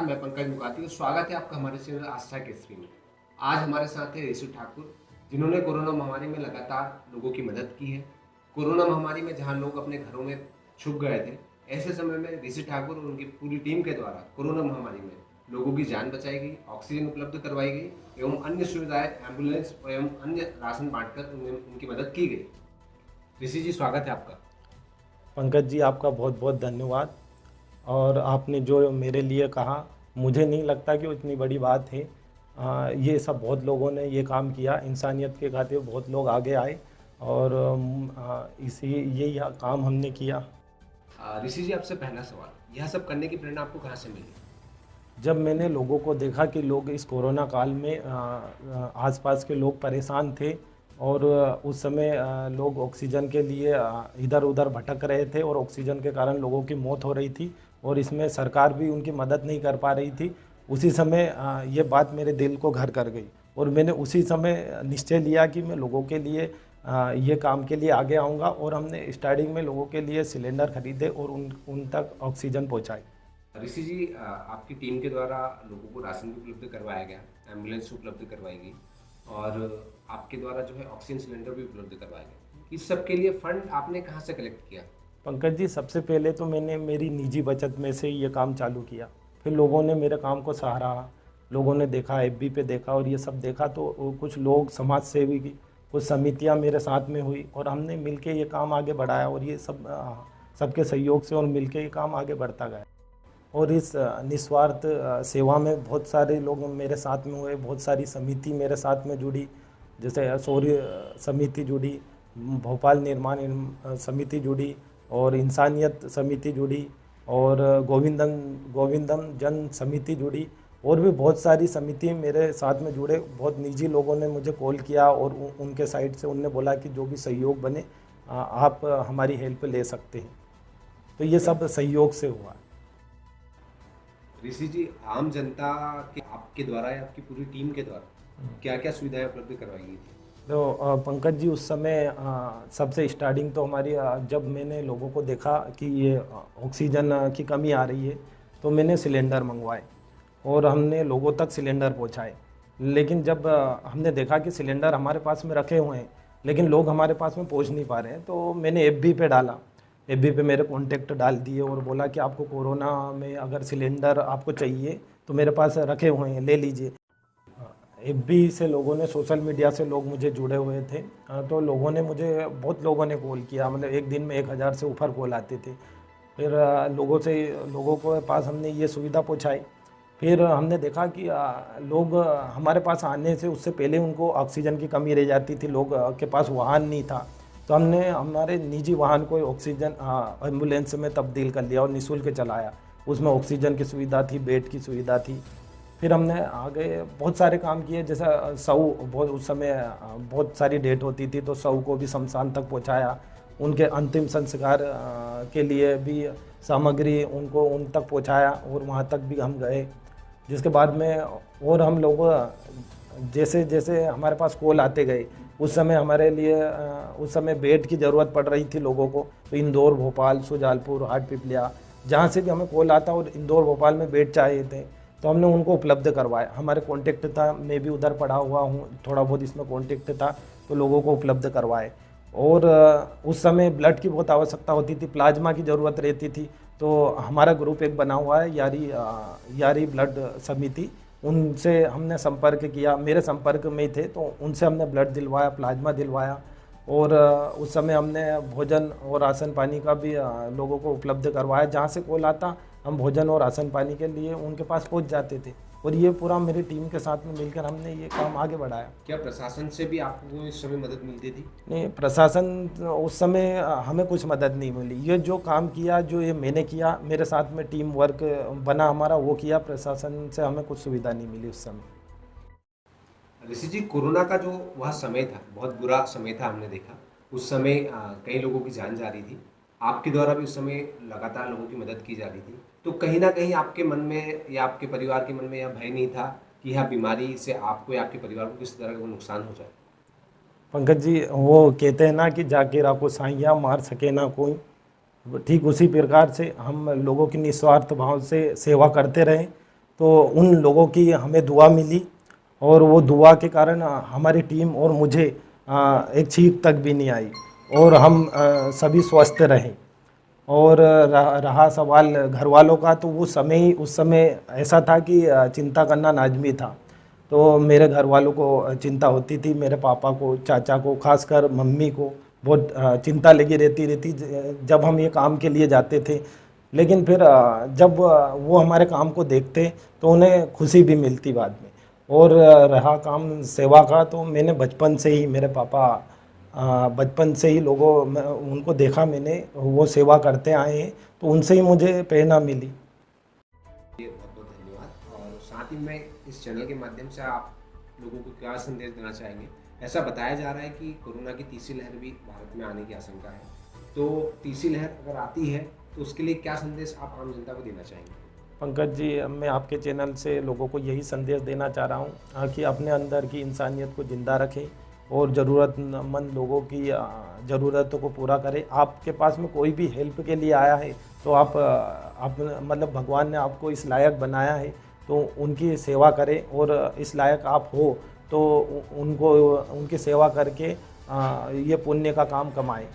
मैं पंकज मुकाती हूँ। स्वागत है आपका हमारे चैनल आस्था केसरी में। आज हमारे साथ है ऋषि ठाकुर, जिन्होंने कोरोना महामारी में लगातार लोगों की मदद की है। कोरोना महामारी में जहाँ लोग अपने घरों में छुप गए थे, ऐसे समय में ऋषि ठाकुर और उनकी पूरी टीम के द्वारा कोरोना महामारी में लोगों की जान बचाई गई, ऑक्सीजन उपलब्ध करवाई गई एवं अन्य सुविधाएं, एम्बुलेंस एवं अन्य राशन बांटकर उनकी मदद की गई। ऋषि जी, स्वागत है आपका। पंकज जी, आपका बहुत बहुत धन्यवाद। और आपने जो मेरे लिए कहा, मुझे नहीं लगता कि वो इतनी बड़ी बात है। ये सब बहुत लोगों ने ये काम किया, इंसानियत के खातिर बहुत लोग आगे आए और इसी यही काम हमने किया। ऋषि जी, आपसे पहला सवाल, यह सब करने की प्रेरणा आपको कहाँ से मिली? जब मैंने लोगों को देखा कि लोग इस कोरोना काल में आसपास के लोग परेशान थे और उस समय लोग ऑक्सीजन के लिए इधर उधर भटक रहे थे और ऑक्सीजन के कारण लोगों की मौत हो रही थी और इसमें सरकार भी उनकी मदद नहीं कर पा रही थी। उसी समय ये बात मेरे दिल को घर कर गई और मैंने उसी समय निश्चय लिया कि मैं लोगों के लिए ये काम के लिए आगे आऊँगा। और हमने स्टार्टिंग में लोगों के लिए सिलेंडर खरीदे और उन तक ऑक्सीजन पहुँचाई। ऋषि जी, आपकी टीम के द्वारा लोगों को राशन भी उपलब्ध करवाया गया, एम्बुलेंस उपलब्ध करवाई गई और आपके द्वारा जो है ऑक्सीजन सिलेंडर भी उपलब्ध करवाया गया। इस सब के लिए फंड आपने कहाँ से कलेक्ट किया? पंकज जी, सबसे पहले तो मैंने मेरी निजी बचत में से ये काम चालू किया। फिर लोगों ने मेरे काम को सराहा, लोगों ने देखा, एफबी पे देखा और ये सब देखा तो कुछ लोग समाज सेवी की कुछ समितियां मेरे साथ में हुई और हमने मिलके ये काम आगे बढ़ाया और ये सब सबके सहयोग से और मिलके ये काम आगे बढ़ता गया। और इस निस्वार्थ सेवा में बहुत सारे लोग मेरे साथ में हुए, बहुत सारी समिति मेरे साथ में जुड़ी, जैसे सौर्य समिति जुड़ी, भोपाल निर्माण समिति जुड़ी और इंसानियत समिति जुड़ी और गोविंदम जन समिति जुड़ी और भी बहुत सारी समिति मेरे साथ में जुड़े। बहुत निजी लोगों ने मुझे कॉल किया और उनके साइड से उनने बोला कि जो भी सहयोग बने आप हमारी हेल्प ले सकते हैं। तो ये सब सहयोग से हुआ। ऋषि जी, आम जनता के आपके द्वारा या आपकी पूरी टीम के द्वारा क्या क्या सुविधाएं उपलब्ध करवाई गई थी? तो पंकज जी, उस समय सबसे स्टार्टिंग तो हमारी जब मैंने लोगों को देखा कि ये ऑक्सीजन की कमी आ रही है तो मैंने सिलेंडर मंगवाए और हमने लोगों तक सिलेंडर पहुंचाए। लेकिन जब हमने देखा कि सिलेंडर हमारे पास में रखे हुए हैं लेकिन लोग हमारे पास में पहुंच नहीं पा रहे हैं तो मैंने एफबी पे डाला। एफबी पे मेरे कॉन्टेक्ट डाल दिए और बोला कि आपको कोरोना में अगर सिलेंडर आपको चाहिए तो मेरे पास रखे हुए हैं, ले लीजिए। एफबी से लोगों ने, सोशल मीडिया से लोग मुझे जुड़े हुए थे तो लोगों ने मुझे, बहुत लोगों ने कॉल किया, मतलब एक दिन में 1000 से ऊपर कॉल आते थे। फिर लोगों को पास हमने ये सुविधा पहुंचाई। फिर हमने देखा कि लोग हमारे पास आने से उससे पहले उनको ऑक्सीजन की कमी रह जाती थी, लोग के पास वाहन नहीं था तो हमने हमारे निजी वाहन को ऑक्सीजन एम्बुलेंस में तब्दील कर लिया और निःशुल्क चलाया। उसमें ऑक्सीजन की सुविधा थी, बेड की सुविधा थी। फिर हमने आगे बहुत सारे काम किए, जैसा शव, बहुत उस समय बहुत सारी डेट होती थी तो शव को भी शमशान तक पहुंचाया। उनके अंतिम संस्कार के लिए भी सामग्री उनको उन तक पहुंचाया और वहां तक भी हम गए। जिसके बाद में और हम लोग जैसे जैसे हमारे पास कॉल आते गए, उस समय हमारे लिए उस समय बेड की ज़रूरत पड़ रही थी लोगों को। तो इंदौर, भोपाल, शुजालपुर, हाटपिपलिया, जहाँ से भी हमें कॉल आता और इंदौर भोपाल में बेड चाहिए थे तो हमने उनको उपलब्ध करवाया। हमारे कॉन्टेक्ट था, मैं भी उधर पड़ा हुआ हूँ, थोड़ा बहुत इसमें कॉन्टेक्ट था तो लोगों को उपलब्ध करवाए। और उस समय ब्लड की बहुत आवश्यकता होती थी, प्लाज्मा की ज़रूरत रहती थी तो हमारा ग्रुप एक बना हुआ है, यारी ब्लड समिति, उनसे हमने संपर्क किया, मेरे संपर्क में ही थे तो उनसे हमने ब्लड दिलवाया, प्लाज्मा दिलवाया। और उस समय हमने भोजन और राशन पानी का भी लोगों को उपलब्ध करवाया। जहाँ से कॉल आता हम भोजन और राशन पानी के लिए उनके पास पहुँच जाते थे और ये पूरा मेरी टीम के साथ में मिलकर हमने ये काम आगे बढ़ाया। क्या प्रशासन से भी आपको इस समय मदद मिलती थी? नहीं, प्रशासन उस समय हमें कुछ मदद नहीं मिली। ये जो काम किया, जो ये मैंने किया, मेरे साथ में टीम वर्क बना हमारा, वो किया। प्रशासन से हमें कुछ सुविधा नहीं मिली उस समय। ऋषि जी, कोरोना का जो वह समय था, बहुत बुरा समय था, हमने देखा उस समय कई लोगों की जान जा रही थी। आपके द्वारा भी उस समय लगातार लोगों की मदद की जा रही थी। तो कहीं ना कहीं आपके मन में या आपके परिवार के मन में यह भय नहीं था कि यह बीमारी से आपको या आपके परिवार को किसी तरह का नुकसान हो जाए? पंकज जी, वो कहते हैं ना कि जाके राखो साइया, मार सके ना कोई। ठीक उसी प्रकार से हम लोगों की निस्वार्थ भाव से सेवा करते रहें तो उन लोगों की हमें दुआ मिली और वो दुआ के कारण हमारी टीम और मुझे एक छींक तक भी नहीं आई और हम सभी स्वस्थ रहे। और रहा सवाल घर वालों का, तो उस समय ऐसा था कि चिंता करना लाजमी था। तो मेरे घर वालों को चिंता होती थी, मेरे पापा को, चाचा को, खासकर मम्मी को बहुत चिंता लगी रहती जब हम ये काम के लिए जाते थे। लेकिन फिर जब वो हमारे काम को देखते तो उन्हें खुशी भी मिलती बाद में। और रहा काम सेवा का, तो मैंने बचपन से ही मेरे पापा बचपन से ही उनको देखा मैंने, वो सेवा करते आए हैं, तो उनसे ही मुझे प्रेरणा मिली। बहुत बहुत धन्यवाद। और साथ ही में इस चैनल के माध्यम से आप लोगों को क्या संदेश देना चाहेंगे? ऐसा बताया जा रहा है कि कोरोना की तीसरी लहर भी भारत में आने की आशंका है, तो तीसरी लहर अगर आती है तो उसके लिए क्या संदेश आप आम जनता को देना चाहेंगे? पंकज जी, मैं आपके चैनल से लोगों को यही संदेश देना चाह रहा हूँ कि अपने अंदर की इंसानियत को ज़िंदा रखें और ज़रूरतमंद लोगों की ज़रूरतों को पूरा करें। आपके पास में कोई भी हेल्प के लिए आया है तो आप मतलब भगवान ने आपको इस लायक बनाया है, तो उनकी सेवा करें। और इस लायक आप हो तो उनको उनकी सेवा करके ये पुण्य का काम कमाएं।